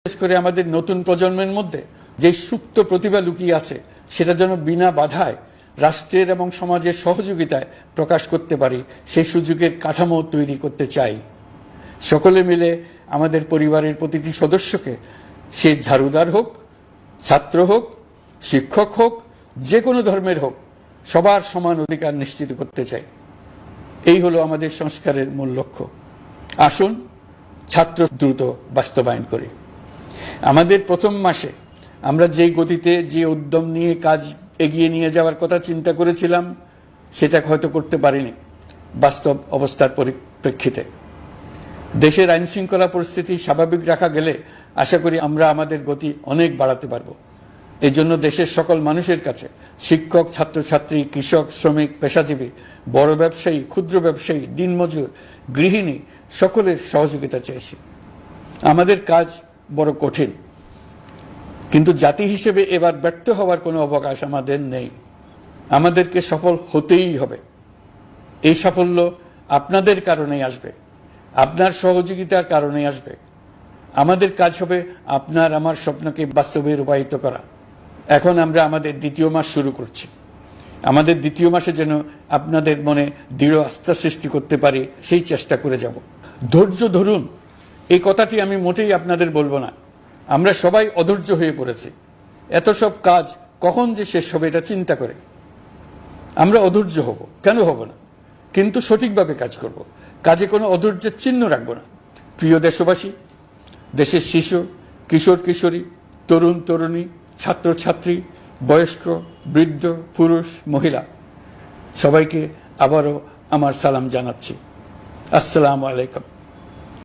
বিশেষ করে আমাদের নতুন প্রজন্মের মধ্যে যে সুপ্ত প্রতিভা লুকিয়ে আছে সেটা যেন বিনা বাধায় রাষ্ট্রের এবং সমাজের সহযোগিতায় প্রকাশ করতে পারি, সেই সুযোগের কাঠামো তৈরি করতে চাই। সকলে মিলে আমাদের পরিবারের প্রতিটি সদস্যকে, সে ঝাড়ুদার হোক, ছাত্র হোক, শিক্ষক হোক, যে কোনো ধর্মের হোক, সবার সমান অধিকার নিশ্চিত করতে চাই। এই হলো আমাদের সংস্কারের মূল লক্ষ্য। আসুন ছাত্র দ্রুত বাস্তবায়ন করি। আমাদের প্রথম মাসে আমরা যেই গতিতে, যে উদ্যম নিয়ে কাজ এগিয়ে নিয়ে যাওয়ার কথা চিন্তা করেছিলাম, সেটা হয়তো করতে পারিনি বাস্তব অবস্থার পরিপ্রেক্ষিতে। দেশের আইন শৃঙ্খলা পরিস্থিতি স্বাভাবিক রাখা গেলে আশা করি আমরা আমাদের গতি অনেক বাড়াতে পারব। এই জন্য দেশের সকল মানুষের কাছে, শিক্ষক, ছাত্রছাত্রী, কৃষক, শ্রমিক, পেশাজীবী, বড় ব্যবসায়ী, ক্ষুদ্র ব্যবসায়ী, দিনমজুর, গৃহিণী, সকলের সহযোগিতা চেয়েছি। আমাদের কাজ বড় কঠিন, কিন্তু জাতি হিসেবে এবার ব্যর্থ হওয়ার কোনো অবকাশ আমাদের নেই। আমাদেরকে সফল হতেই হবে। এই সাফল্য আপনাদের কারণেই আসবে, আপনার সহযোগিতার কারণেই আসবে। আমাদের কাজ হবে আপনার আমার স্বপ্নকে বাস্তবে রূপায়িত করা। এখন আমরা আমাদের দ্বিতীয় মাস শুরু করছি। আমাদের দ্বিতীয় মাসে যেন আপনাদের মনে দৃঢ় আস্থা সৃষ্টি করতে পারি, সেই চেষ্টা করে যাব। ধৈর্য ধরুন, এই কথাটি আমি মোটেই আপনাদের বলবো না। আমরা সবাই অধৈর্য হয়ে পড়েছি। এত সব কাজ কখন যে শেষ হবে এটা চিন্তা করে আমরা অধৈর্য হব, কেন হব না? কিন্তু সঠিকভাবে কাজ করব, কাজে কোনো অধৈর্যের চিহ্ন রাখবো না। প্রিয় দেশবাসী, দেশের শিশু, কিশোর কিশোরী, তরুণ তরুণী, ছাত্রছাত্রী, বয়স্ক, বৃদ্ধ, পুরুষ, মহিলা, সবাইকে আবারও আমার সালাম জানাচ্ছি। আসসালামু আলাইকুম।